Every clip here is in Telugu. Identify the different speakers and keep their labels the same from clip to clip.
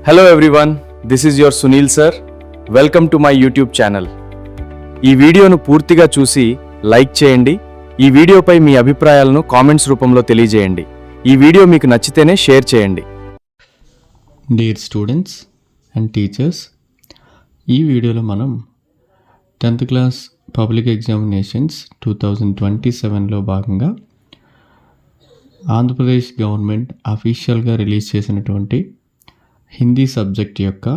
Speaker 1: Hello everyone, this is your Suneel sir. Welcome to my YouTube channel. ఈ వీడియోను పూర్తిగా చూసి లైక్ చేయండి. ఈ వీడియోపై మీ అభిప్రాయాలను కామెంట్స్ రూపంలో తెలియజేయండి. ఈ వీడియో మీకు నచ్చితేనే షేర్ చేయండి.
Speaker 2: డియర్ స్టూడెంట్స్ అండ్ టీచర్స్, ఈ వీడియోలో మనం 10th క్లాస్ పబ్లిక్ ఎగ్జామినేషన్స్ 2027లో భాగంగా ఆంధ్రప్రదేశ్ గవర్నమెంట్ అఫీషియల్గా రిలీజ్ చేసినటువంటి హిందీ సబ్జెక్ట్ యొక్క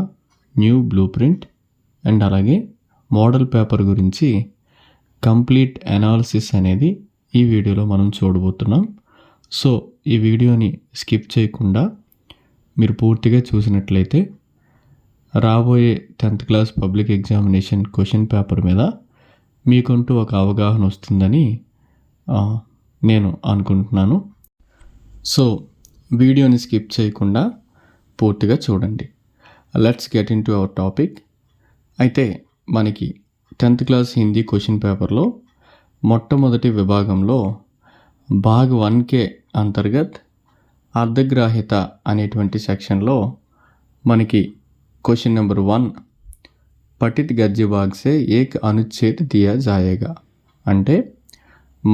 Speaker 2: న్యూ బ్లూ ప్రింట్ అండ్ అలాగే మోడల్ పేపర్ గురించి కంప్లీట్ అనాలిసిస్ అనేది ఈ వీడియోలో మనం చూడబోతున్నాం. సో ఈ వీడియోని స్కిప్ చేయకుండా మీరు పూర్తిగా చూసినట్లయితే రాబోయే 10th class public examination question paper మీద మీకంటూ ఒక అవగాహన వస్తుందని నేను అనుకుంటున్నాను. సో వీడియోని స్కిప్ చేయకుండా పూర్తిగా చూడండి. Let's get in to our topic. అయితే మనకి 10th క్లాస్ హిందీ క్వశ్చన్ పేపర్లో మొట్టమొదటి విభాగంలో భాగ్ 1K అంతర్గత్ అర్ధగ్రాహిత అనేటువంటి సెక్షన్లో మనకి క్వశ్చన్ నెంబర్ 1 పఠిత్ గద్య భాగ్ సే ఏక్ అనుచ్ఛేద్ దియా జాయేగా అంటే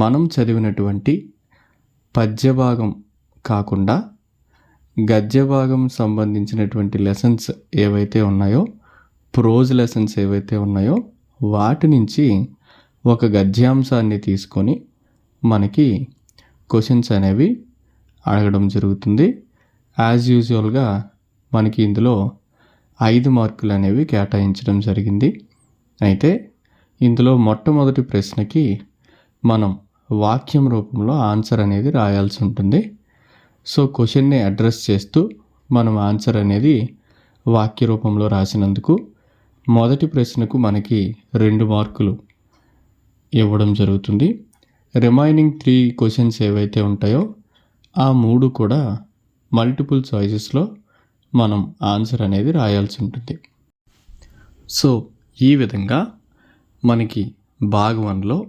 Speaker 2: మనం చదివినటువంటి పద్యభాగం కాకుండా గద్య భాగం సంబంధించినటువంటి లెసన్స్ ఏవైతే ఉన్నాయో, ప్రోజ్ లెసన్స్ ఏవైతే ఉన్నాయో వాటి నుంచి ఒక గద్యాంశాన్ని తీసుకొని మనకి క్వశ్చన్స్ అనేవి అడగడం జరుగుతుంది. యాజ్ యూజువల్గా మనకి ఇందులో 5 మార్కులు అనేవి కేటాయించడం జరిగింది. అయితే ఇందులో మొట్టమొదటి ప్రశ్నకి మనం వాక్యం రూపంలో ఆన్సర్ అనేది రాయాల్సి ఉంటుంది. సో క్వశ్చన్ని అడ్రస్ చేస్తూ మనం ఆన్సర్ అనేది వాక్య రూపంలో రాసినందుకు మొదటి ప్రశ్నకు మనకి 2 మార్కులు ఇవ్వడం జరుగుతుంది. రిమైనింగ్ 3 క్వశ్చన్స్ ఏవైతే ఉంటాయో ఆ 3 కూడా మల్టిపుల్ చాయిసెస్లో మనం ఆన్సర్ అనేది రాయాల్సి ఉంటుంది. సో ఈ విధంగా మనకి భాగ్ 1లో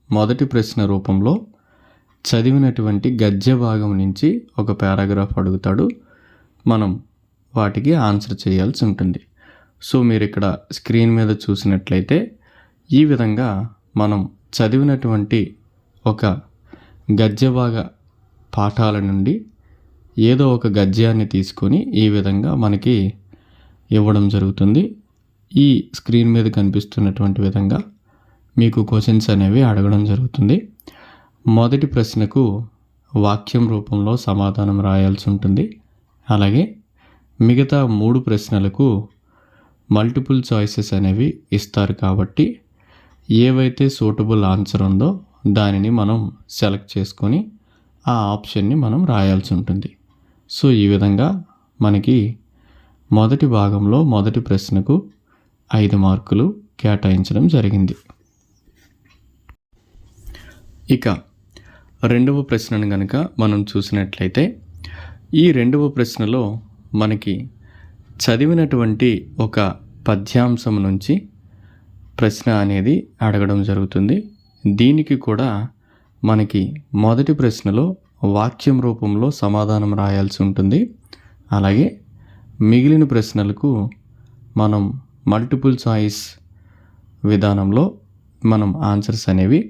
Speaker 2: మొదటి ప్రశ్న రూపంలో చదివినటువంటి గద్య భాగం నుంచి ఒక పారాగ్రాఫ్ అడుగుతాడు, మనం వాటికి ఆన్సర్ చేయాల్సి ఉంటుంది. సో మీరు ఇక్కడ స్క్రీన్ మీద చూసినట్లయితే ఈ విధంగా మనం చదివినటువంటి ఒక గద్య భాగ పాఠాల నుండి ఏదో ఒక గద్యాన్ని తీసుకొని ఈ విధంగా మనకి ఇవ్వడం జరుగుతుంది. ఈ స్క్రీన్ మీద కనిపిస్తున్నటువంటి విధంగా మీకు క్వశ్చన్స్ అనేవి అడగడం జరుగుతుంది. మొదటి ప్రశ్నకు వాక్యం రూపంలో సమాధానం రాయాల్సి ఉంటుంది. అలాగే మిగతా 3 ప్రశ్నలకు మల్టిపుల్ చాయిసెస్ అనేవి ఇస్తారు కాబట్టి ఏవైతే సూటబుల్ ఆన్సర్ ఉందో దానిని మనం సెలెక్ట్ చేసుకొని ఆ ఆప్షన్ని మనం రాయాల్సి ఉంటుంది. సో ఈ విధంగా మనకి మొదటి భాగంలో మొదటి ప్రశ్నకు 5 మార్కులు కేటాయించడం జరిగింది. ఇక రెండవ ప్రశ్నను కనుక మనం చూసినట్లయితే ఈ రెండవ ప్రశ్నలో మనకి చదివినటువంటి ఒక పద్యాంశం నుంచి ప్రశ్న అనేది అడగడం జరుగుతుంది. దీనికి కూడా మనకి మొదటి ప్రశ్నలో వాక్యం రూపంలో సమాధానం రాయాల్సి ఉంటుంది. అలాగే మిగిలిన ప్రశ్నలకు మనం మల్టిపుల్ చాయిస్ విధానంలో మనం ఆన్సర్స్ అనేవి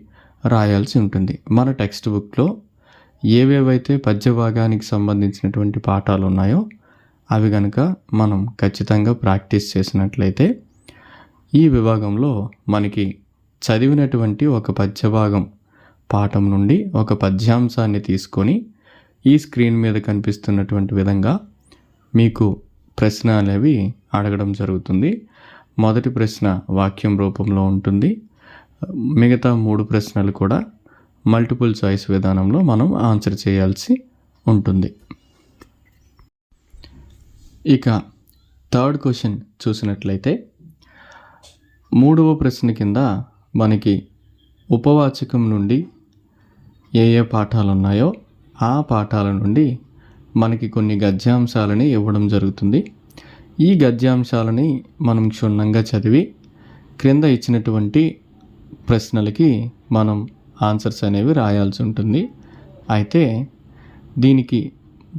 Speaker 2: రాయాల్సి ఉంటుంది. మన టెక్స్ట్ బుక్లో ఏవేవైతే పద్య భాగానికి సంబంధించినటువంటి పాఠాలు ఉన్నాయో అవి కనుక మనం ఖచ్చితంగా ప్రాక్టీస్ చేసినట్లయితే ఈ విభాగంలో మనకి చదివినటువంటి ఒక పద్య భాగం పాఠం నుండి ఒక పద్యాంశాన్ని తీసుకొని ఈ స్క్రీన్ మీద కనిపిస్తున్నటువంటి విధంగా మీకు ప్రశ్న అనేవి అడగడం జరుగుతుంది. మొదటి ప్రశ్న వాక్యం రూపంలో ఉంటుంది. మిగతా 3 ప్రశ్నలు కూడా మల్టిపుల్ చాయిస్ విధానంలో మనం ఆన్సర్ చేయాల్సి ఉంటుంది. ఇక థర్డ్ క్వశ్చన్ చూసినట్లయితే 3వ ప్రశ్న కింద మనకి ఉపవాచకం నుండి ఏ పాఠాలు ఉన్నాయో ఆ పాఠాల నుండి మనకి కొన్ని గద్యాంశాలని ఇవ్వడం జరుగుతుంది. ఈ గద్యాంశాలని మనం క్షుణ్ణంగా చదివి క్రింద ఇచ్చినటువంటి ప్రశ్నలకి మనం ఆన్సర్స్ అనేవి రాయాల్సి ఉంటుంది. అయితే దీనికి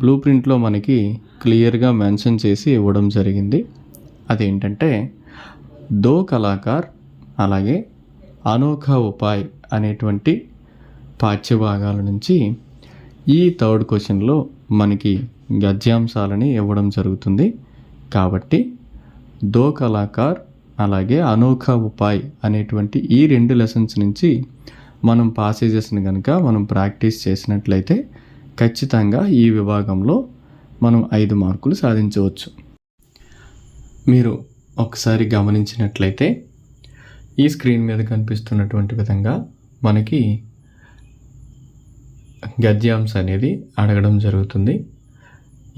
Speaker 2: బ్లూ ప్రింట్లో మనకి క్లియర్గా మెన్షన్ చేసి ఇవ్వడం జరిగింది. అదేంటంటే దో కళాకార్ అలాగే అనోఖా ఉపాయ్ అనేటువంటి పాఠ్యభాగాల నుంచి ఈ థర్డ్ క్వశ్చన్లో మనకి గద్యాంశాలని ఇవ్వడం జరుగుతుంది. కాబట్టి దో కళాకార్ అలాగే అనోఖా ఉపాయ్ అనేటువంటి ఈ 2 లెసన్స్ నుంచి మనం పాసేజెస్ని కనుక మనం ప్రాక్టీస్ చేసినట్లయితే ఖచ్చితంగా ఈ విభాగంలో మనం 5 మార్కులు సాధించవచ్చు. మీరు ఒకసారి గమనించినట్లయితే ఈ స్క్రీన్ మీద కనిపిస్తున్నటువంటి విధంగా మనకి గద్యాంశ అనేది అడగడం జరుగుతుంది.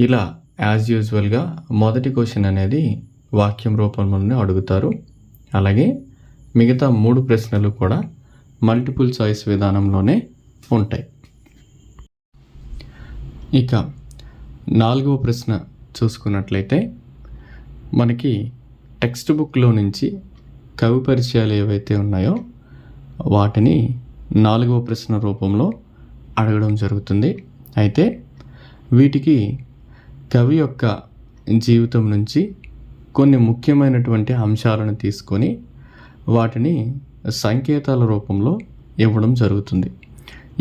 Speaker 2: ఇలా యాజ్ యూజువల్గా మొదటి క్వశ్చన్ అనేది వాక్యం రూపంలోనే అడుగుతారు. అలాగే మిగతా 3 ప్రశ్నలు కూడా మల్టిపుల్ చాయిస్ విధానంలోనే ఉంటాయి. ఇక 4వ ప్రశ్న చూసుకున్నట్లయితే మనకి టెక్స్ట్ బుక్లో నుంచి కవి పరిచయాలు ఏవైతే ఉన్నాయో వాటిని 4వ ప్రశ్న రూపంలో అడగడం జరుగుతుంది. అయితే వీటికి కవి యొక్క జీవితం నుంచి కొన్ని ముఖ్యమైనటువంటి అంశాలను తీసుకొని వాటిని సంకేతాల రూపంలో ఇవ్వడం జరుగుతుంది.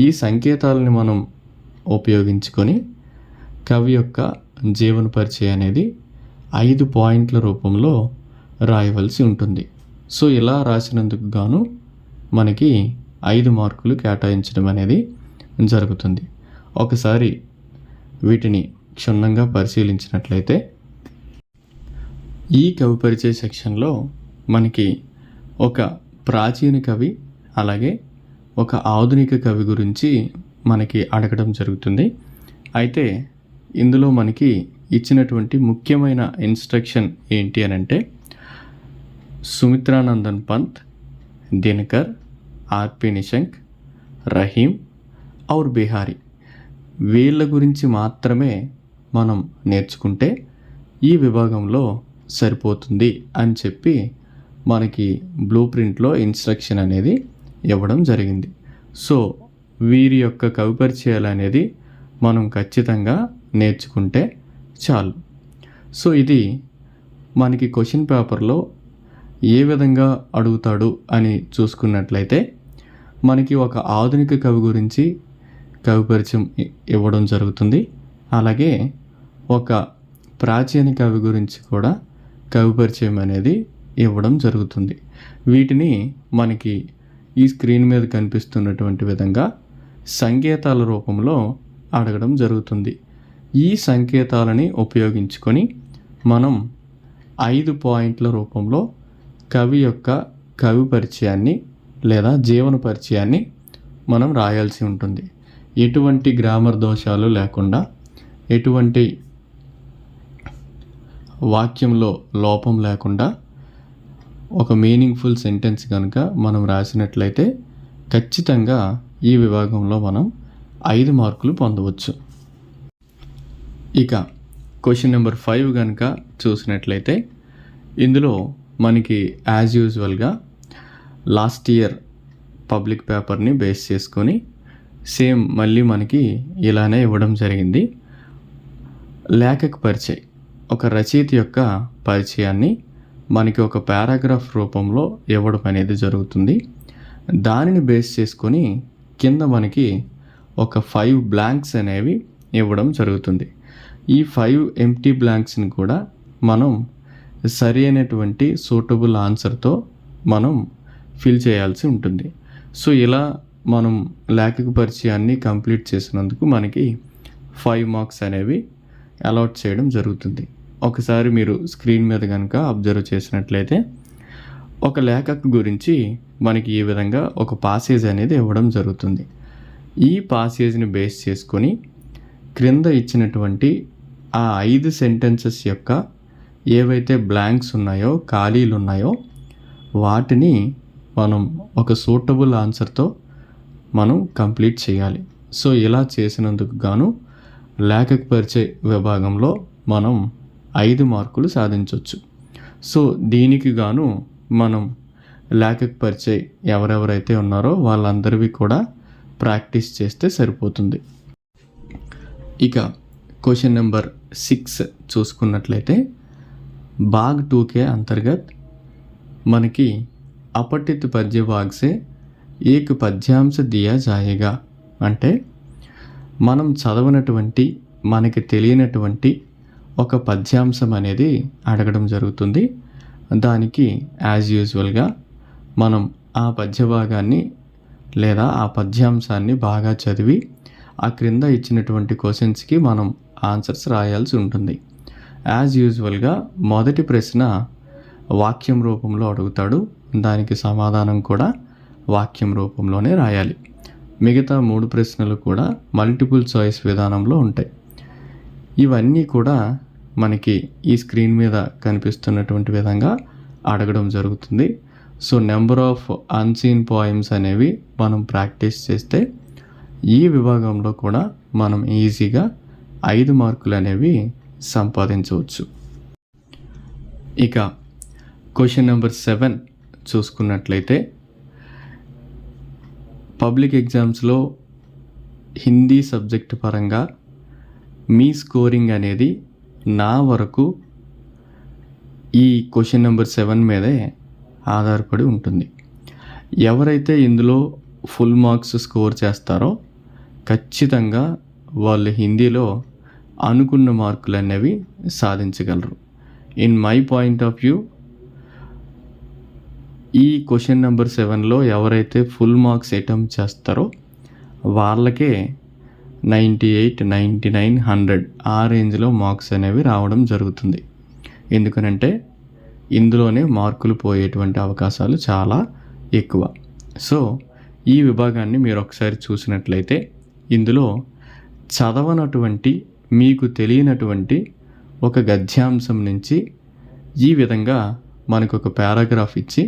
Speaker 2: ఈ సంకేతాలని మనం ఉపయోగించుకొని కవి యొక్క జీవన పరిచయం అనేది 5 పాయింట్ల రూపంలో రాయవలసి ఉంటుంది. సో ఇలా రాసినందుకు గాను మనకి 5 మార్కులు కేటాయించడం అనేది జరుగుతుంది. ఒకసారి వీటిని క్షుణ్ణంగా పరిశీలించినట్లయితే ఈ కవి పరిచయ సెక్షన్లో మనకి ఒక ప్రాచీన కవి అలాగే ఒక ఆధునిక కవి గురించి మనకి అడగడం జరుగుతుంది. అయితే ఇందులో మనకి ఇచ్చినటువంటి ముఖ్యమైన ఇన్స్ట్రక్షన్ ఏంటి అని అంటే సుమిత్రానందన్ పంత్, దినకర్, ఆర్పి నిశంక్, రహీం ఔర్ బిహారీ వీళ్ళ గురించి మాత్రమే మనం నేర్చుకుంటే ఈ విభాగంలో సరిపోతుంది అని చెప్పి మనకి బ్లూ ప్రింట్లో ఇన్స్ట్రక్షన్ అనేది ఇవ్వడం జరిగింది. సో వీరి యొక్క కవి పరిచయాలు అనేది మనం ఖచ్చితంగా నేర్చుకుంటే చాలు. సో ఇది మనకి క్వశ్చన్ పేపర్లో ఏ విధంగా అడుగుతాడు అని చూసుకున్నట్లయితే మనకి ఒక ఆధునిక కవి గురించి కవి పరిచయం ఇవ్వడం జరుగుతుంది. అలాగే ఒక ప్రాచీన కవి గురించి కూడా కవి పరిచయం అనేది ఇవ్వడం జరుగుతుంది. వీటిని మనకి ఈ స్క్రీన్ మీద కనిపిస్తున్నటువంటి విధంగా సంకేతాల రూపంలో అడగడం జరుగుతుంది. ఈ సంకేతాలని ఉపయోగించుకొని మనం 5 పాయింట్ల రూపంలో కవి యొక్క కవి పరిచయాన్ని లేదా జీవన పరిచయాన్ని మనం రాయాల్సి ఉంటుంది. ఎటువంటి గ్రామర్ దోషాలు లేకుండా, ఎటువంటి వాక్యంలో లోపం లేకుండా ఒక మీనింగ్ఫుల్ సెంటెన్స్ కనుక మనం రాసినట్లయితే ఖచ్చితంగా ఈ విభాగంలో మనం 5 మార్కులు పొందవచ్చు. ఇక క్వశ్చన్ నెంబర్ 5 కనుక చూసినట్లయితే ఇందులో మనకి యాజ్ యూజువల్గా లాస్ట్ ఇయర్ పబ్లిక్ పేపర్ని బేస్ చేసుకొని సేమ్ మళ్ళీ మనకి ఇలానే ఇవ్వడం జరిగింది. లేఖక పరిచయం, ఒక రచయిత యొక్క పరిచయాన్ని మనకి ఒక పారాగ్రాఫ్ రూపంలో ఇవ్వడం అనేది జరుగుతుంది. దానిని బేస్ చేసుకొని కింద మనకి ఒక 5 బ్లాంక్స్ అనేవి ఇవ్వడం జరుగుతుంది. ఈ 5 ఎంప్టీ బ్లాంక్స్ని కూడా మనం సరి అయినటువంటి సూటబుల్ ఆన్సర్తో మనం ఫిల్ చేయాల్సి ఉంటుంది. సో ఇలా మనం లేఖక పరిచయాన్ని కంప్లీట్ చేసినందుకు మనకి 5 మార్క్స్ అనేవి అలాట్ చేయడం జరుగుతుంది. ఒకసారి మీరు స్క్రీన్ మీద కనుక అబ్జర్వ్ చేసినట్లయితే ఒక లేఖకు గురించి మనకి ఈ విధంగా ఒక పాసేజ్ అనేది ఇవ్వడం జరుగుతుంది. ఈ పాసేజ్ని బేస్ చేసుకొని క్రింద ఇచ్చినటువంటి ఆ 5 సెంటెన్సెస్ యొక్క ఏవైతే బ్లాంక్స్ ఉన్నాయో, ఖాళీలు ఉన్నాయో వాటిని మనం ఒక సూటబుల్ ఆన్సర్తో మనం కంప్లీట్ చేయాలి. సో ఇలా చేసినందుకు గాను లేఖక పరిచయ విభాగంలో మనం 5 మార్కులు సాధించవచ్చు. సో దీనికి గాను మనం లేఖక పరిచయం ఎవరెవరైతే ఉన్నారో వాళ్ళందరివి కూడా ప్రాక్టీస్ చేస్తే సరిపోతుంది. ఇక क्वेश्चन नंबर 6 చూసుకున్నట్లయితే भाग 2 के अंतर्गत మనకి अपठित पद्य भाग से एक पद्यांश दिया जाएगा అంటే మనం చదవనటువంటి మనకి తెలియనటువంటి ఒక పద్యాంశం అనేది అడగడం జరుగుతుంది. దానికి యాజ్ యూజువల్గా మనం ఆ పద్య భాగాన్ని లేదా ఆ పద్యాంశాన్ని బాగా చదివి ఆ క్రింద ఇచ్చినటువంటి క్వశ్చన్స్కి మనం ఆన్సర్స్ రాయాల్సి ఉంటుంది. యాజ్ యూజువల్గా మొదటి ప్రశ్న వాక్యం రూపంలో అడుగుతాడు, దానికి సమాధానం కూడా వాక్యం రూపంలోనే రాయాలి. మిగతా 3 ప్రశ్నలు కూడా మల్టిపుల్ చాయిస్ విధానంలో ఉంటాయి. ఇవన్నీ కూడా మనకి ఈ స్క్రీన్ మీద కనిపిస్తున్నటువంటి విధంగా అడగడం జరుగుతుంది. So number of unseen poems అనేవి మనం ప్రాక్టీస్ చేస్తే ఈ విభాగంలో కూడా మనం ఈజీగా 5 మార్కులు అనేవి సంపాదించవచ్చు. ఇక క్వశ్చన్ నెంబర్ 7 చూసుకున్నట్లయితే పబ్లిక్ ఎగ్జామ్స్లో హిందీ సబ్జెక్ట్ పరంగా మీ స్కోరింగ్ అనేది నా వరకు ఈ క్వశ్చన్ నెంబర్ 7 మీదే ఆధారపడి ఉంటుంది. ఎవరైతే ఇందులో ఫుల్ మార్క్స్ స్కోర్ చేస్తారో ఖచ్చితంగా వాళ్ళు హిందీలో అనుకున్న మార్కులు అనేవి సాధించగలరు. In my point of view ఈ క్వశ్చన్ నెంబర్ 7లో ఎవరైతే ఫుల్ మార్క్స్ అటెంప్ట్ చేస్తారో వాళ్ళకే 98, 99, 100 ఆ రేంజ్లో మార్క్స్ అనేవి రావడం జరుగుతుంది. ఎందుకనంటే ఇందులోనే మార్కులు పోయేటువంటి అవకాశాలు చాలా ఎక్కువ. సో ఈ విభాగాన్ని మీరు ఒకసారి చూసినట్లయితే ఇందులో చదవనటువంటి మీకు తెలియనటువంటి ఒక గద్యాంశం నుంచి ఈ విధంగా మనకు ఒక పారాగ్రాఫ్ ఇచ్చి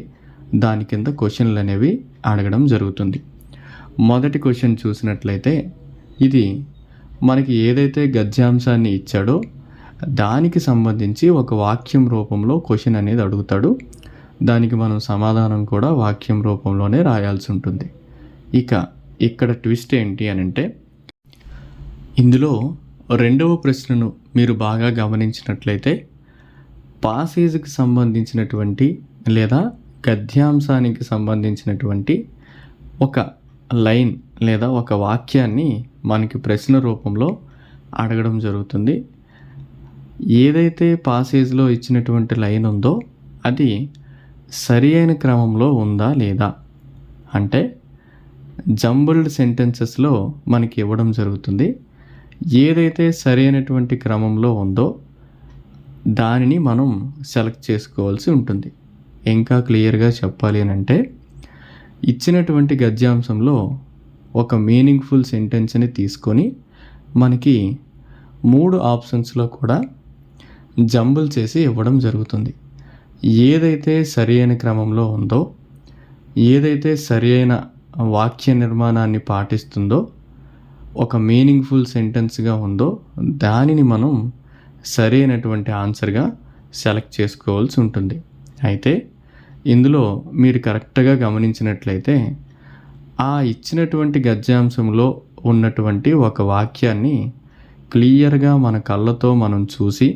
Speaker 2: దాని కింద క్వశ్చన్లు అనేవి అడగడం జరుగుతుంది. మొదటి క్వశ్చన్ చూసినట్లయితే ఇది మనకి ఏదైతే గద్యాంశాన్ని ఇచ్చాడో దానికి సంబంధించి ఒక వాక్యం రూపంలో క్వశ్చన్ అనేది అడుగుతాడు. దానికి మనం సమాధానం కూడా వాక్యం రూపంలోనే రాయాల్సి ఉంటుంది. ఇక ఇక్కడ ట్విస్ట్ ఏంటి అని అంటే ఇందులో రెండవ ప్రశ్నను మీరు బాగా గమనించినట్లయితే పాసేజ్కి సంబంధించినటువంటి లేదా గద్యాంశానికి సంబంధించినటువంటి ఒక లైన్ లేదా ఒక వాక్యాన్ని మనకి ప్రశ్న రూపంలో అడగడం జరుగుతుంది. ఏదైతే పాసేజ్లో ఇచ్చినటువంటి లైన్ ఉందో అది సరి అయిన క్రమంలో ఉందా లేదా అంటే జంబుల్డ్ సెంటెన్సెస్లో మనకి ఇవ్వడం జరుగుతుంది. ఏదైతే సరి అయినటువంటి క్రమంలో ఉందో దానిని మనం సెలెక్ట్ చేసుకోవాల్సి ఉంటుంది. ఇంకా క్లియర్గా చెప్పాలి అని అంటే ఇచ్చినటువంటి గద్యాంశంలో ఒక మీనింగ్ఫుల్ సెంటెన్స్ని తీసుకొని మనకి 3 ఆప్షన్స్లో కూడా జంబుల్ చేసి ఇవ్వడం జరుగుతుంది. ఏదైతే సరి అయిన క్రమంలో ఉందో, ఏదైతే సరి అయిన వాక్య నిర్మాణాన్ని పాటిస్తుందో, ఒక మీనింగ్ఫుల్ సెంటెన్స్గా ఉందో దానిని మనం సరైనటువంటి ఆన్సర్గా సెలెక్ట్ చేసుకోవాల్సి ఉంటుంది. అయితే ఇందులో మీరు కరెక్ట్గా గమనించినట్లయితే ఆ ఇచ్చినటువంటి గద్యాంశంలో ఉన్నటువంటి ఒక వాక్యాన్ని క్లియర్గా మన కళ్ళతో మనం చూసి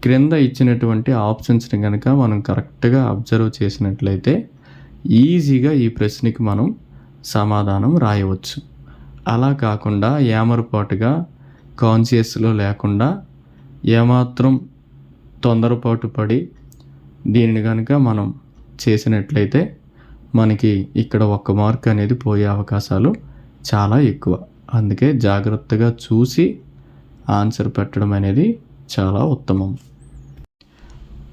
Speaker 2: క్రింద ఇచ్చినటువంటి ఆప్షన్స్ని కనుక మనం కరెక్ట్గా అబ్జర్వ్ చేసినట్లయితే ఈజీగా ఈ ప్రశ్నకి మనం సమాధానం రాయవచ్చు. అలా కాకుండా ఏమరపాటుగా కాన్షియస్లో లేకుండా ఏమాత్రం తొందరపాటు పడి దీనిని కనుక మనం చేసినట్లయితే మనకి ఇక్కడ 1 మార్క్ అనేది పోయే అవకాశాలు చాలా ఎక్కువ. అందుకే జాగ్రత్తగా చూసి ఆన్సర్ పెట్టడం అనేది చాలా ఉత్తమం.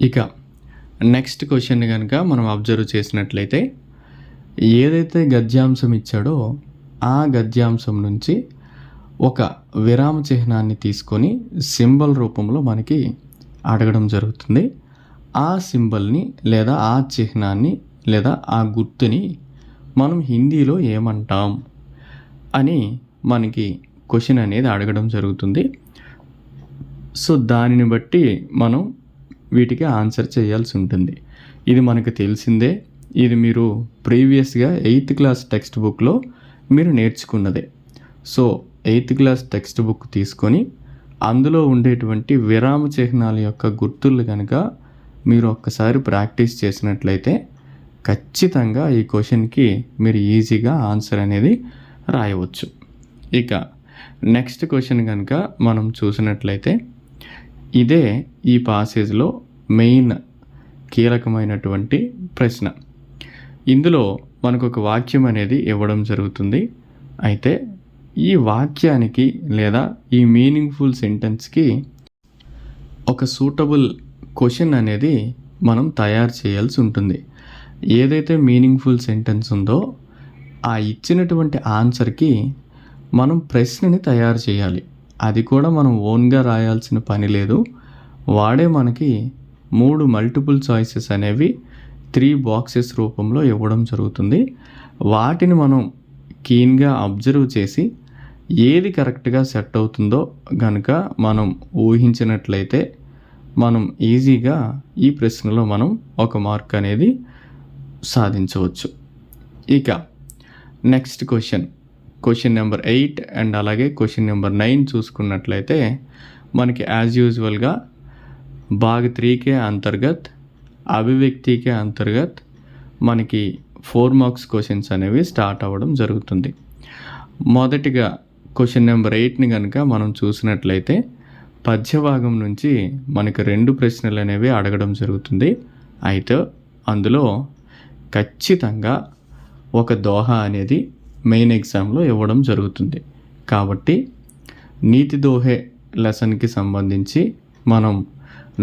Speaker 2: ఇక నెక్స్ట్ క్వశ్చన్ కనుక మనం అబ్జర్వ్ చేసినట్లయితే ఏదైతే గద్యాంశం ఇచ్చాడో ఆ గద్యాంశం నుంచి ఒక విరామ చిహ్నాన్ని తీసుకొని సింబల్ రూపంలో మనకి అడగడం జరుగుతుంది. ఆ సింబల్ని లేదా ఆ చిహ్నాన్ని లేదా ఆ గుర్తుని మనం హిందీలో ఏమంటాం అని మనకి క్వశ్చన్ అనేది అడగడం జరుగుతుంది. సో దానిని బట్టి మనం వీటికి ఆన్సర్ చేయాల్సి ఉంటుంది. ఇది మనకు తెలిసిందే, ఇది మీరు ప్రీవియస్గా 8th క్లాస్ టెక్స్ట్ బుక్లో మీరు నేర్చుకున్నదే. So 8th class text book తీసుకొని అందులో ఉండేటువంటి విరామ చిహ్నాల యొక్క గుర్తులు కనుక మీరు ఒక్కసారి ప్రాక్టీస్ చేసినట్లయితే ఖచ్చితంగా ఈ క్వశ్చన్కి మీరు ఈజీగా ఆన్సర్ అనేది రాయవచ్చు. ఇక నెక్స్ట్ క్వశ్చన్ కనుక మనం చూసినట్లయితే ఇదే ఈ పాసేజ్లో మెయిన్ కీలకమైనటువంటి ప్రశ్న. ఇందులో మనకు ఒక వాక్యం అనేది ఇవ్వడం జరుగుతుంది. అయితే ఈ వాక్యానికి లేదా ఈ మీనింగ్ఫుల్ సెంటెన్స్కి ఒక సూటబుల్ క్వశ్చన్ అనేది మనం తయారు చేయాల్సి ఉంటుంది. ఏదైతే మీనింగ్ఫుల్ సెంటెన్స్ ఉందో ఆ ఇచ్చినటువంటి ఆన్సర్కి మనం ప్రశ్నని తయారు చేయాలి. అది కూడా మనం ఓన్గా రాయాల్సిన పని లేదు. వాడే మనకి 3 మల్టిపుల్ చాయిసెస్ అనేవి 3 బాక్సెస్ రూపంలో ఇవ్వడం జరుగుతుంది. వాటిని మనం కీన్గా అబ్జర్వ్ చేసి ఏది కరెక్ట్గా సెట్ అవుతుందో కనుక మనం ఊహించినట్లయితే మనం ఈజీగా ఈ ప్రశ్నలో మనం ఒక మార్క్ అనేది సాధించవచ్చు. ఇక నెక్స్ట్ క్వశ్చన్ నెంబర్ 8 అండ్ అలాగే క్వశ్చన్ నెంబర్ 9 చూసుకున్నట్లయితే మనకి యాజ్ యూజువల్గా भाग 3 के अंतर्गत అభివ్యక్తి के अंतर्गत మనకి 4 మార్క్స్ క్వశ్చన్స్ అనేవి స్టార్ట్ అవ్వడం జరుగుతుంది. మొదటిగా క్వశ్చన్ నెంబర్ 8ని కనుక మనం చూసినట్లయితే పద్యభాగం నుంచి మనకి 2 ప్రశ్నలు అనేవి అడగడం జరుగుతుంది. అయితే అందులో ఖచ్చితంగా ఒక దోహ అనేది మెయిన్ ఎగ్జామ్లో ఇవ్వడం జరుగుతుంది. కాబట్టి నీతి దోహే లెసన్కి సంబంధించి మనం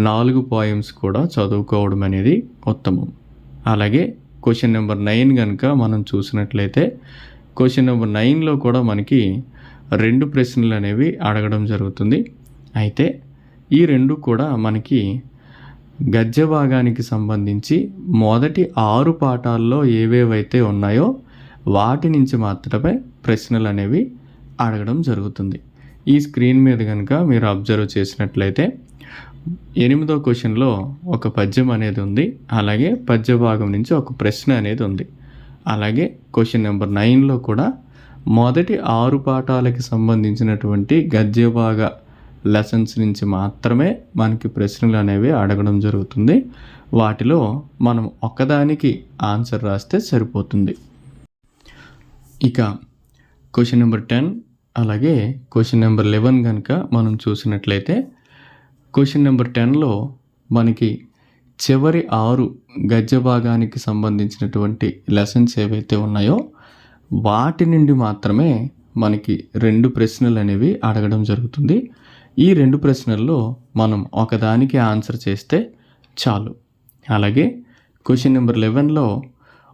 Speaker 2: 4 పోయమ్స్ కూడా చదువుకోవడం అనేది ఉత్తమం. అలాగే క్వశ్చన్ నెంబర్ 9 కనుక మనం చూసినట్లయితే క్వశ్చన్ నెంబర్ 9లో కూడా మనకి 2 ప్రశ్నలు అనేవి అడగడం జరుగుతుంది. అయితే ఈ 2 కూడా మనకి గద్య భాగానికి సంబంధించి మొదటి 6 పాఠాల్లో ఏవేవైతే ఉన్నాయో వాటి నుంచి మాత్రమే ప్రశ్నలు అనేవి అడగడం జరుగుతుంది. ఈ స్క్రీన్ మీద కనుక మీరు అబ్జర్వ్ చేసినట్లయితే 8వ క్వశ్చన్లో ఒక పద్యం అనేది ఉంది. అలాగే పద్య భాగం నుంచి ఒక ప్రశ్న అనేది ఉంది. అలాగే క్వశ్చన్ నెంబర్ 9లో కూడా మొదటి 6 పాఠాలకి సంబంధించినటువంటి గద్య భాగ లెసన్స్ నుంచి మాత్రమే మనకి ప్రశ్నలు అనేవి అడగడం జరుగుతుంది. వాటిలో మనం ఒక్కదానికి ఆన్సర్ రాస్తే సరిపోతుంది. ఇక క్వశ్చన్ నెంబర్ 10 అలాగే క్వశ్చన్ నెంబర్ 11 కనుక మనం చూసినట్లయితే క్వశ్చన్ నెంబర్ 10లో మనకి చివరి 6 గద్య భాగానికి సంబంధించినటువంటి లెసన్స్ ఏవైతే ఉన్నాయో వాటి నుండి మాత్రమే మనకి 2 ప్రశ్నలు అనేవి అడగడం జరుగుతుంది. ఈ 2 ప్రశ్నల్లో మనం ఒకదానికి ఆన్సర్ చేస్తే చాలు. అలాగే క్వశ్చన్ నెంబర్ 11లో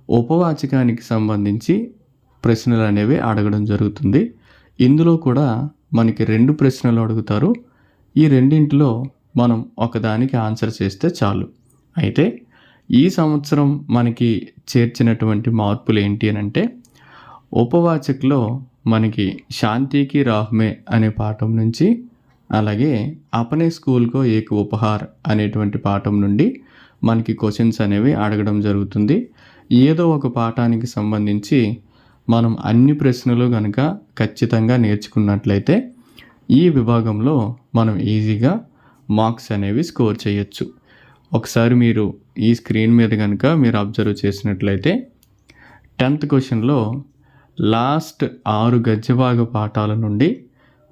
Speaker 2: ఉపవాచకానికి సంబంధించి ప్రశ్నలు అనేవి అడగడం జరుగుతుంది. ఇందులో కూడా మనకి 2 ప్రశ్నలు అడుగుతారు. ఈ రెండింటిలో మనం ఒకదానికి ఆన్సర్ చేస్తే చాలు. అయితే ఈ సంవత్సరం మనకి చేర్చినటువంటి మార్పులు ఏంటి అని అంటే ఉపవాచక్లో మనకి శాంతికి రాహ్మే అనే పాఠం నుంచి అలాగే అపనే స్కూల్కో ఏక ఉపహార్ అనేటువంటి పాఠం నుండి మనకి క్వశ్చన్స్ అనేవి అడగడం జరుగుతుంది. ఏదో ఒక పాఠానికి సంబంధించి మనం అన్ని ప్రశ్నలు కనుక ఖచ్చితంగా నేర్చుకున్నట్లయితే ఈ విభాగంలో మనం ఈజీగా మార్క్స్ అనేవి స్కోర్ చేయొచ్చు. ఒకసారి మీరు ఈ స్క్రీన్ మీద కనుక మీరు అబ్జర్వ్ చేసినట్లయితే 10th క్వశ్చన్లో లాస్ట్ 6 గద్యభాగ పాఠాల నుండి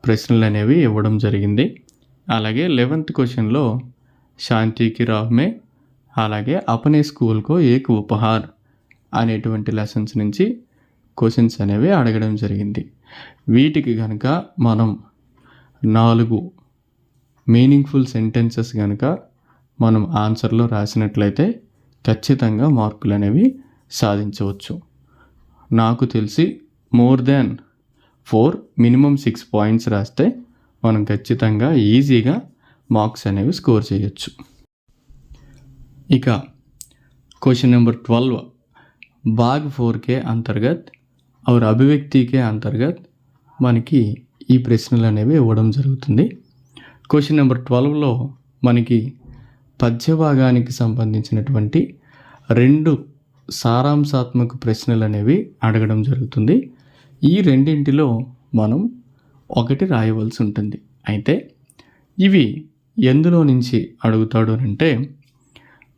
Speaker 2: ప్రశ్నలు అనేవి ఇవ్వడం జరిగింది. అలాగే 11th క్వశ్చన్లో శాంతికి రాహ్మే అలాగే అపనే స్కూల్కో ఏక ఉపహార్ అనేటువంటి లెసన్స్ నుంచి క్వశ్చన్స్ అనేవి అడగడం జరిగింది. వీటికి కనుక మనం 4 మీనింగ్ఫుల్ సెంటెన్సెస్ కనుక మనం ఆన్సర్లో రాసినట్లయితే ఖచ్చితంగా మార్కులు అనేవి సాధించవచ్చు. నాకు తెలిసి మోర్ దాన్ 4 మినిమం 6 పాయింట్స్ రాస్తే మనం ఖచ్చితంగా ఈజీగా మార్క్స్ అనేవి స్కోర్ చేయొచ్చు. ఇక क्वेश्चन नंबर 12 भाग 4 के अंतर्गत और अभिव्यक्ति के अंतर्गत మనకి ఈ ప్రశ్నలు అనేవి ఇవ్వడం జరుగుతుంది. క్వశ్చన్ నెంబర్ 12లో మనకి పద్య భాగానికి సంబంధించినటువంటి 2 సారాంశాత్మక ప్రశ్నలు అనేవి అడగడం జరుగుతుంది. ఈ రెండింటిలో మనం ఒకటి రాయవలసి ఉంటుంది. అయితే ఇవి ఎందులో నుంచి అడుగుతాడు అంటే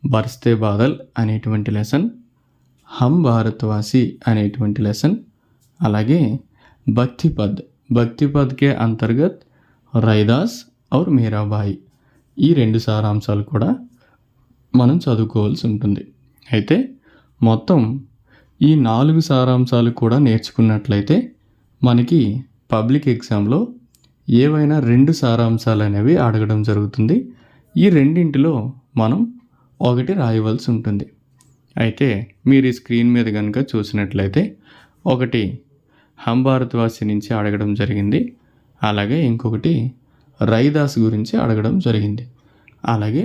Speaker 2: బర్స్తే బాదల్ అనేటువంటి లెసన్, హమ్ భారత్వాసి అనేటువంటి లెసన్, అలాగే భక్తిపద్కే అంతర్గత్ రైదాస్ ఔర్ మీరాబాయి, ఈ 2 సారాంశాలు కూడా మనం చదువుకోవాల్సి ఉంటుంది. అయితే మొత్తం ఈ 4 సారాంశాలు కూడా నేర్చుకున్నట్లయితే మనకి పబ్లిక్ ఎగ్జామ్లో ఏవైనా 2 సారాంశాలు అనేవి అడగడం జరుగుతుంది. ఈ రెండింటిలో మనం ఒకటి రాయవలసి ఉంటుంది. అయితే మీరు ఈ స్క్రీన్ మీద కనుక చూసినట్లయితే ఒకటి హమ్ భారత్వాసి నుంచి అడగడం జరిగింది, అలాగే ఇంకొకటి రైదాస్ గురించి అడగడం జరిగింది. అలాగే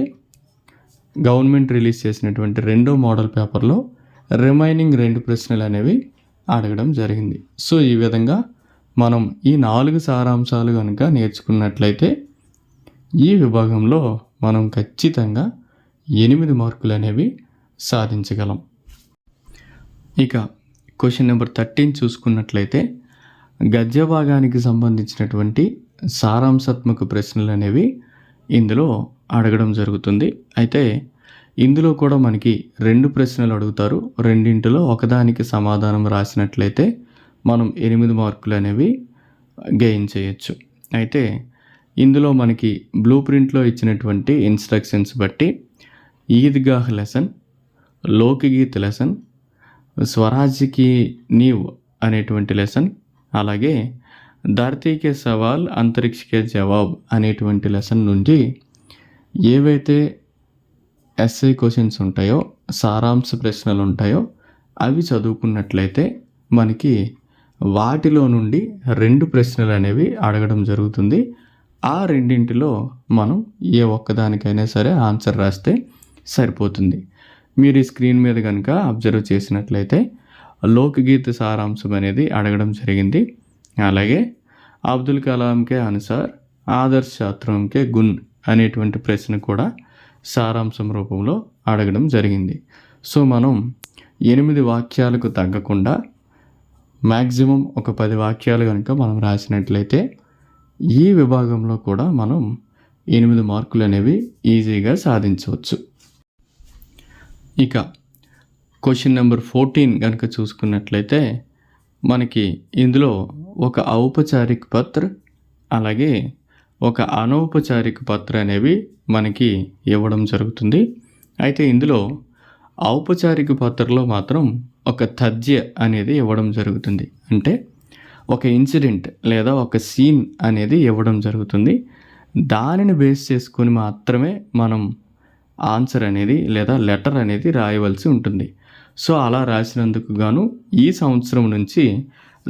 Speaker 2: గవర్నమెంట్ రిలీజ్ చేసినటువంటి 2వ మోడల్ పేపర్లో రిమైనింగ్ 2 ప్రశ్నలు అనేవి అడగడం జరిగింది. సో ఈ విధంగా మనం ఈ 4 సారాంశాలు కనుక నేర్చుకున్నట్లయితే ఈ విభాగంలో మనం ఖచ్చితంగా 8 మార్కులు అనేవి సాధించగలం. ఇక క్వశ్చన్ నెంబర్ 13 చూసుకున్నట్లయితే గద్య భాగానికి సంబంధించినటువంటి సారాంశాత్మక ప్రశ్నలు అనేవి ఇందులో అడగడం జరుగుతుంది. అయితే ఇందులో కూడా మనకి 2 ప్రశ్నలు అడుగుతారు. రెండింటిలో ఒకదానికి సమాధానం రాసినట్లయితే మనం 8 మార్కులు అనేవి గెయిన్ చేయొచ్చు. అయితే ఇందులో మనకి బ్లూ ప్రింట్లో ఇచ్చినటువంటి ఇన్స్ట్రక్షన్స్ బట్టి ఈద్గాహ్ లెసన్, లోక్గీత్ లెసన్, స్వరాజ్కి నీవ్ అనేటువంటి లెసన్, అలాగే ధర్తీకే సవాల్ అంతరిక్షకే జవాబ్ అనేటువంటి లెసన్ నుండి ఏవైతే ఎస్ఐ క్వశ్చన్స్ ఉంటాయో, సారాంశ ప్రశ్నలు ఉంటాయో అవి చదువుకున్నట్లయితే మనకి వాటిలో నుండి 2 ప్రశ్నలు అనేవి అడగడం జరుగుతుంది. ఆ రెండింటిలో మనం ఏ ఒక్కదానికైనా సరే ఆన్సర్ రాస్తే సరిపోతుంది. మీరు ఈ స్క్రీన్ మీద కనుక అబ్జర్వ్ చేసినట్లయితే లోక్గీత్ సారాంశం అనేది అడగడం జరిగింది. అలాగే అబ్దుల్ కలాంకే అనుసార్ ఆదర్శ్ శాస్త్రంకే గున్ అనేటువంటి ప్రశ్న కూడా సారాంశం రూపంలో అడగడం జరిగింది. సో మనం 8 వాక్యాలకు తగ్గకుండా మ్యాక్సిమం ఒక 10 వాక్యాలు కనుక మనం రాసినట్లయితే ఈ విభాగంలో కూడా మనం 8 మార్కులు అనేవి ఈజీగా సాధించవచ్చు. ఇక క్వశ్చన్ నెంబర్ 14 కనుక చూసుకున్నట్లయితే మనకి ఇందులో ఒక ఔపచారిక పత్ర, అలాగే ఒక అనౌపచారిక పత్ర అనేవి మనకి ఇవ్వడం జరుగుతుంది. అయితే ఇందులో ఔపచారిక పత్రలో మాత్రం ఒక తథ్య అనేది ఇవ్వడం జరుగుతుంది. అంటే ఒక ఇన్సిడెంట్ లేదా ఒక సీన్ అనేది ఇవ్వడం జరుగుతుంది. దానిని బేస్ చేసుకొని మాత్రమే మనం ఆన్సర్ అనేది లేదా లెటర్ అనేది రాయవలసి ఉంటుంది. సో అలా రాసినందుకు గాను ఈ సంవత్సరం నుంచి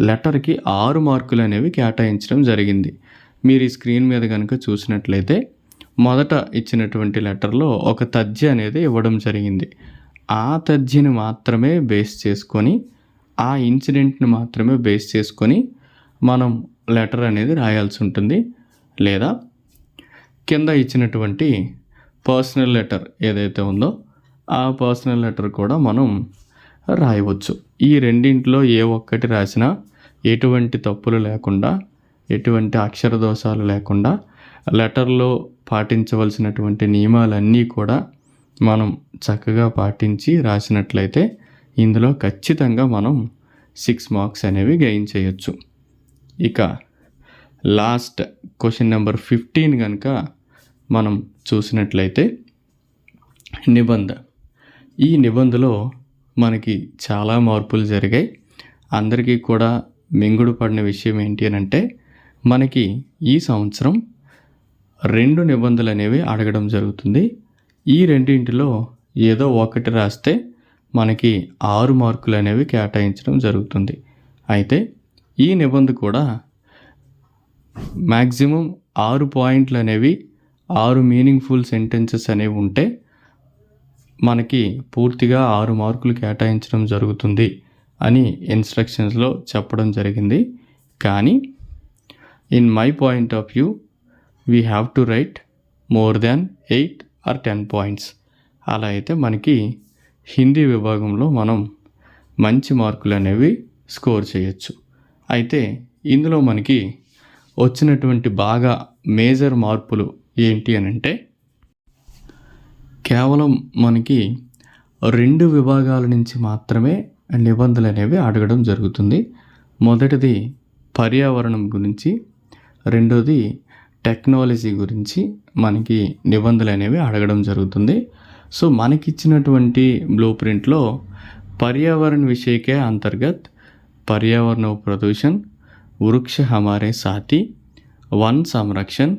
Speaker 2: లెటర్కి 6 మార్కులు అనేవి కేటాయించడం జరిగింది. మీరు ఈ స్క్రీన్ మీద కనుక చూసినట్లయితే మొదట ఇచ్చినటువంటి లెటర్లో ఒక తథ్య అనేది ఇవ్వడం జరిగింది. ఆ తథ్యని మాత్రమే బేస్ చేసుకొని, ఆ ఇన్సిడెంట్ని మాత్రమే బేస్ చేసుకొని మనం లెటర్ అనేది రాయాల్సి ఉంటుంది. లేదా కింద ఇచ్చినటువంటి పర్సనల్ లెటర్ ఏదైతే ఉందో ఆ పర్సనల్ లెటర్ కూడా మనం రాయవచ్చు. ఈ రెండింటిలో ఏ ఒక్కటి రాసినా ఎటువంటి తప్పులు లేకుండా, ఎటువంటి అక్షర దోషాలు లేకుండా లెటర్లో పాటించవలసినటువంటి నియమాలన్నీ కూడా మనం చక్కగా పాటించి రాసినట్లయితే ఇందులో ఖచ్చితంగా మనం 6 మార్క్స్ అనేవి గెయిన్ చేయొచ్చు. ఇక లాస్ట్ క్వశ్చన్ నెంబర్ 15 కనుక మనం చూసినట్లయితే నిబంధ. ఈ నిబంధలో మనకి చాలా మార్పులు జరిగాయి. అందరికీ కూడా మింగుడు పడిన విషయం ఏంటి అని అంటే మనకి ఈ సంవత్సరం 2 నిబంధనలు అనేవి అడగడం జరుగుతుంది. ఈ రెండింటిలో ఏదో ఒకటి రాస్తే మనకి 6 మార్కులు అనేవి కేటాయించడం జరుగుతుంది. అయితే ఈ నిబంధన కూడా మ్యాక్సిమం 6 పాయింట్లు అనేవి, 6 మీనింగ్ఫుల్ సెంటెన్సెస్ అనేవి ఉంటే మనకి పూర్తిగా 6 మార్కులు కేటాయించడం జరుగుతుంది అని ఇన్స్ట్రక్షన్స్లో చెప్పడం జరిగింది. కానీ in my point of view we have to right more than 8 or 10 points. అలా అయితే మనకి హిందీ విభాగంలో మనం మంచి మార్కులు అనేవి స్కోర్ చేయొచ్చు. అయితే ఇందులో మనకి వచ్చినటువంటి బాగా మేజర్ మార్పులు ఏంటి అని అంటే కేవలం మనకి 2 విభాగాల నుంచి మాత్రమే నిబంధనలు అనేవి అడగడం జరుగుతుంది. మొదటిది పర్యావరణం గురించి, రెండోది టెక్నాలజీ గురించి మనకి నిబంధనలు అనేవి అడగడం జరుగుతుంది. సో మనకిచ్చినటువంటి బ్లూ ప్రింట్లో पर्यावरण विषय के अंतर्गत पर्यावरण प्रदूषण, वृक्ष हमारे साथी, वन संरक्षण,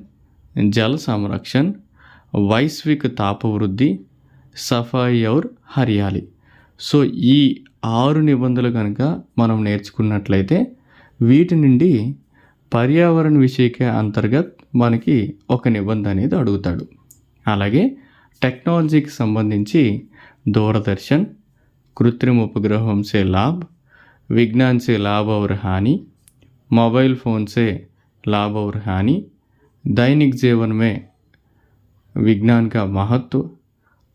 Speaker 2: जल संरक्षण, वैश्विक तापवृद्धि, सफाई और हरियाली. సో ఈ 6 నిబంధనలు కనుక మనం నేర్చుకున్నట్లయితే వీటి నుండి పర్యావరణ విషయకే అంతర్గత్ మనకి ఒక నిబంధన అనేది అడుగుతాడు. అలాగే టెక్నాలజీకి సంబంధించి दूरदर्शन, कृत्रिम उपग्रहों से लाभ, विज्ञान से लाभ और हानि, मोबाइल फ़ोन से लाभ और हानि, दैनिक जीवन में विज्ञान का महत्व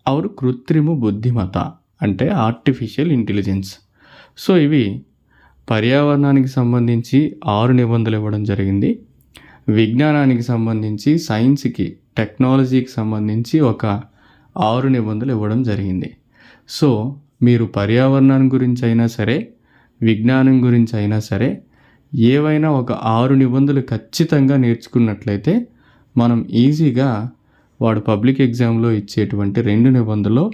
Speaker 2: और कृत्रिम बुद्धिमत्ता అంటే ఆర్టిఫిషియల్ ఇంటెలిజెన్స్. సో ఇవి పర్యావరణానికి సంబంధించి 6 నిబంధనలు ఇవ్వడం జరిగింది. విజ్ఞానానికి సంబంధించి సైన్స్కి టెక్నాలజీకి సంబంధించి ఒక 6 నిబంధనలు ఇవ్వడం జరిగింది. సో మీరు పర్యావరణం గురించి అయినా సరే, విజ్ఞానం గురించి అయినా సరే, ఏవైనా ఒక 6 నిబంధనలు ఖచ్చితంగా నేర్చుకున్నట్లయితే మనం ఈజీగా వాడు పబ్లిక్ ఎగ్జామ్లో ఇచ్చేటువంటి 2 నిబంధనలు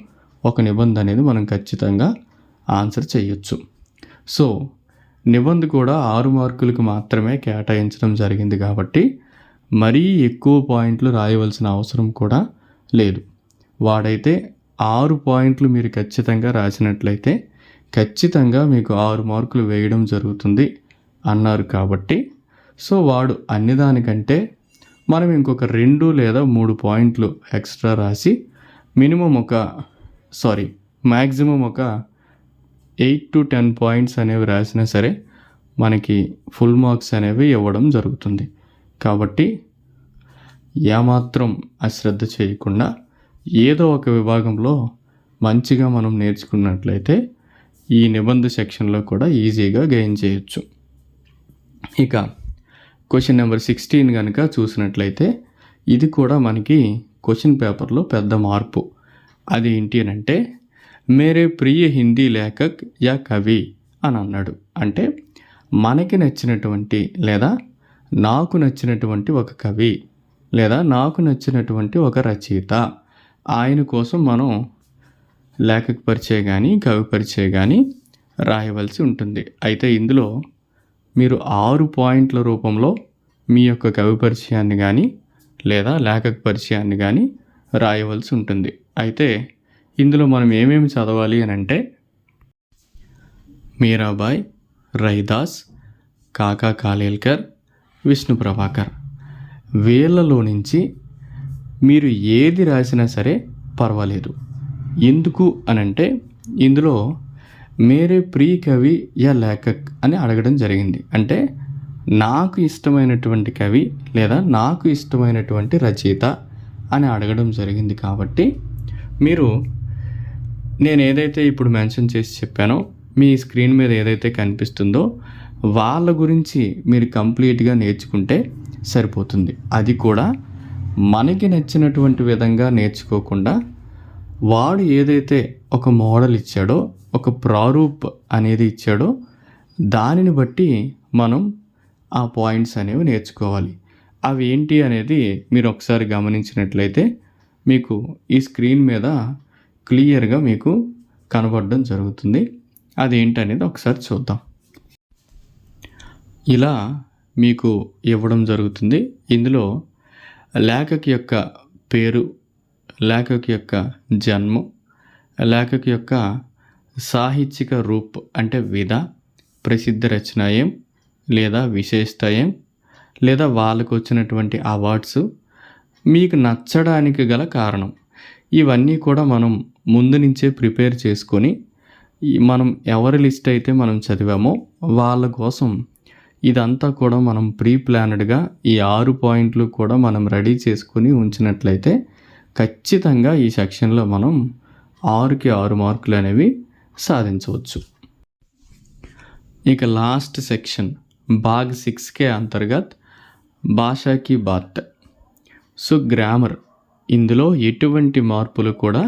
Speaker 2: ఒక నిబంధన అనేది మనం ఖచ్చితంగా ఆన్సర్ చేయొచ్చు. సో నిబంధన కూడా 6 మార్కులకు మాత్రమే కేటాయించడం జరిగింది కాబట్టి మరీ ఎక్కువ పాయింట్లు రాయవలసిన అవసరం కూడా లేదు. వాడైతే 6 పాయింట్లు మీరు ఖచ్చితంగా రాసినట్లయితే ఖచ్చితంగా మీకు 6 మార్కులు వేయడం జరుగుతుంది అన్నారు కాబట్టి సో వాడు అన్ని దానికంటే మనం ఇంకొక 2 లేదా 3 పాయింట్లు ఎక్స్ట్రా రాసి మ్యాక్సిమం ఒక 8 to 10 పాయింట్స్ అనేవి రాసినా సరే మనకి ఫుల్ మార్క్స్ అనేవి ఇవ్వడం జరుగుతుంది. కాబట్టి ఏమాత్రం అశ్రద్ధ చేయకుండా ఏదో ఒక విభాగంలో మంచిగా మనం నేర్చుకున్నట్లయితే ఈ నిబంధన సెక్షన్లో కూడా ఈజీగా గెయిన్ చేయొచ్చు. ఇక క్వశ్చన్ నెంబర్ 16 కనుక చూసినట్లయితే ఇది కూడా మనకి క్వశ్చన్ పేపర్లో పెద్ద మార్పు. అది ఏంటి అని అంటే మేరే ప్రియ హిందీ లేఖక్ యా కవి అని అన్నాడు. అంటే మనకి నచ్చినటువంటి లేదా నాకు నచ్చినటువంటి ఒక కవి లేదా నాకు నచ్చినటువంటి ఒక రచయిత, ఆయన కోసం మనం లేఖక పరిచయం కానీ కవి పరిచయం కానీ రాయవలసి ఉంటుంది. అయితే ఇందులో మీరు 6 పాయింట్ల రూపంలో మీ యొక్క కవి పరిచయాన్ని కానీ లేదా లేఖక పరిచయాన్ని కానీ రాయవలసి ఉంటుంది. అయితే ఇందులో మనం ఏమేమి చదవాలి అని అంటే మీరాబాయ్, రైదాస్, కాకా కాలేల్కర్, విష్ణు ప్రభాకర్, వీళ్ళలో నుంచి మీరు ఏది రాసినా సరే పర్వాలేదు. ఎందుకు అనంటే ఇందులో మేరే ప్రియ కవి యా లేఖక్ అని అడగడం జరిగింది. అంటే నాకు ఇష్టమైనటువంటి కవి లేదా నాకు ఇష్టమైనటువంటి రచయిత అని అడగడం జరిగింది. కాబట్టి మీరు నేను ఏదైతే ఇప్పుడు మెన్షన్ చేసి చెప్పానో మీ స్క్రీన్ మీద ఏదైతే కనిపిస్తుందో వాళ్ళ గురించి మీరు కంప్లీట్గా నేర్చుకుంటే సరిపోతుంది. అది కూడా మనకి నచ్చినటువంటి విధంగా నేర్చుకోకుండా వాడు ఏదైతే ఒక మోడల్ ఇచ్చాడో, ఒక ప్రారూప్ అనేది ఇచ్చాడో దానిని బట్టి మనం ఆ పాయింట్స్ అనేవి నేర్చుకోవాలి. అవి ఏంటి అనేది మీరు ఒకసారి గమనించినట్లయితే మీకు ఈ స్క్రీన్ మీద క్లియర్గా మీకు కనబడడం జరుగుతుంది. అదేంటనేది ఒకసారి చూద్దాం. ఇలా మీకు ఇవ్వడం జరుగుతుంది. ఇందులో లేఖక యొక్క పేరు, లేఖక యొక్క జన్మ, లేఖక యొక్క సాహిత్యిక రూప్ అంటే విధ, ప్రసిద్ధ రచనాయం లేదా విశేషతాయం లేదా వాళ్ళకు వచ్చినటువంటి అవార్డ్స్, మీకు నచ్చడానికి గల కారణం, ఇవన్నీ కూడా మనం ముందు నుంచే ప్రిపేర్ చేసుకొని మనం ఎవరి లిస్ట్ అయితే మనం చదివామో వాళ్ళ కోసం ఇదంతా కూడా మనం ప్రీ ప్లానెడ్గా ఈ 6 పాయింట్లు కూడా మనం రెడీ చేసుకొని ఉంచినట్లయితే ఖచ్చితంగా ఈ సెక్షన్లో మనం 6కి 6 మార్కులు అనేవి సాధించవచ్చు. ఇక లాస్ట్ సెక్షన్ భాగ్ 6 के अंतर्गत భాషా की बात. సో గ్రామర్ ఇందులో ఎటువంటి మార్పులు కూడా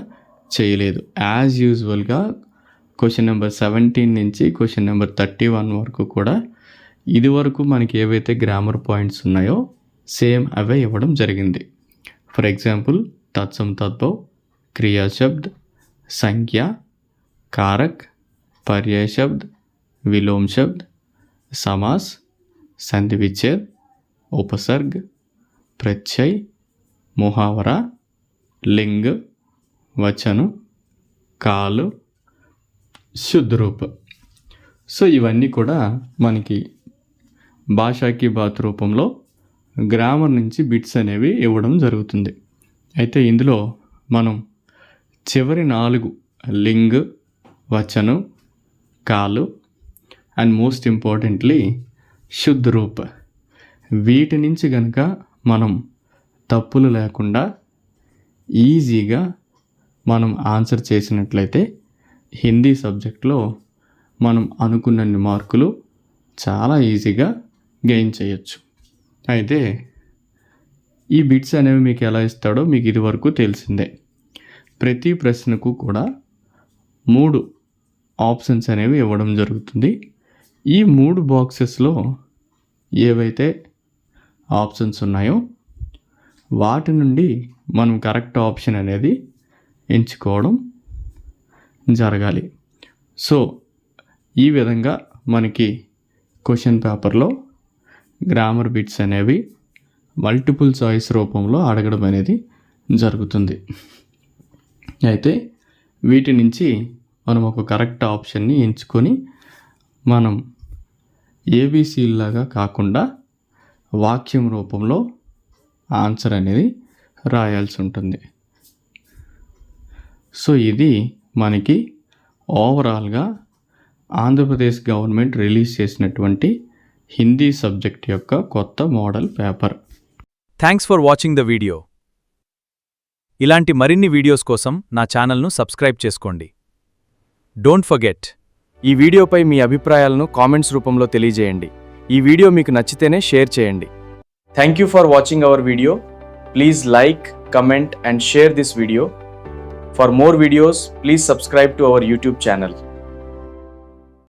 Speaker 2: చేయలేదు. యాజ్ యూజువల్గా క్వశ్చన్ నెంబర్ 17 నుంచి క్వశ్చన్ నెంబర్ 31 వరకు కూడా ఇదివరకు మనకి ఏవైతే గ్రామర్ పాయింట్స్ ఉన్నాయో సేమ్ అవే ఇవ్వడం జరిగింది. ఫర్ ఎగ్జాంపుల్ తత్సమ్ తద్భవ్, క్రియా శబ్ద్, సంఖ్య, कारक, पर्याय शब्द, विलोम शब्द, समास, संधि विच्छेद, उपसर्ग, प्रत्यय, मुहावरा, लिंग, वचन, काल, शुद्ध रूप. సో ఇవన్నీ కూడా మనకి భాషాకి బాత్ రూపంలో గ్రామర్ నుంచి బిట్స్ అనేవి ఇవ్వడం జరుగుతుంది. అయితే ఇందులో మనం చివరి 4 లింగ్, వచనం, కాలు అండ్ మోస్ట్ ఇంపార్టెంట్లీ శుద్ధ రూప, వీటి నుంచి కనుక మనం తప్పులు లేకుండా ఈజీగా మనం ఆన్సర్ చేసినట్లయితే హిందీ సబ్జెక్ట్లో మనం అనుకున్నన్ని మార్కులు చాలా ఈజీగా గెయిన్ చేయొచ్చు. అయితే ఈ బిట్స్ అనేవి మీకు ఎలా ఇస్తాడో మీకు ఇదివరకు తెలిసిందే. ప్రతి ప్రశ్నకు కూడా 3 ఆప్షన్స్ అనేవి ఇవ్వడం జరుగుతుంది. ఈ 3 బాక్సెస్లో ఏవైతే ఆప్షన్స్ ఉన్నాయో వాటి నుండి మనం కరెక్ట్ ఆప్షన్ అనేది ఎంచుకోవడం జరగాలి. సో ఈ విధంగా మనకి క్వశ్చన్ పేపర్లో గ్రామర్ బిట్స్ అనేవి మల్టిపుల్ చాయిస్ రూపంలో అడగడం అనేది జరుగుతుంది. అయితే వీటి నుంచి మనం ఒక కరెక్ట్ ఆప్షన్ని ఎంచుకొని మనం ఏబీసీలాగా కాకుండా వాక్యం రూపంలో ఆన్సర్ అనేది రాయాల్సి ఉంటుంది. సో ఇది మనకి ఓవరాల్గా ఆంధ్రప్రదేశ్ గవర్నమెంట్ రిలీజ్ చేసినటువంటి హిందీ సబ్జెక్ట్ యొక్క కొత్త model paper.
Speaker 1: Thanks for watching the video. ఇలాంటి మరిన్ని వీడియోస్ కోసం నా ఛానల్ను సబ్స్క్రైబ్ చేసుకోండి. డోంట్ ఫర్గెట్, ఈ వీడియోపై మీ అభిప్రాయాలను కామెంట్స్ రూపంలో తెలియజేయండి. ఈ వీడియో మీకు నచ్చితేనే షేర్ చేయండి. Thank you for watching our video. Please like, comment and share this video. For more videos, please subscribe to our YouTube channel.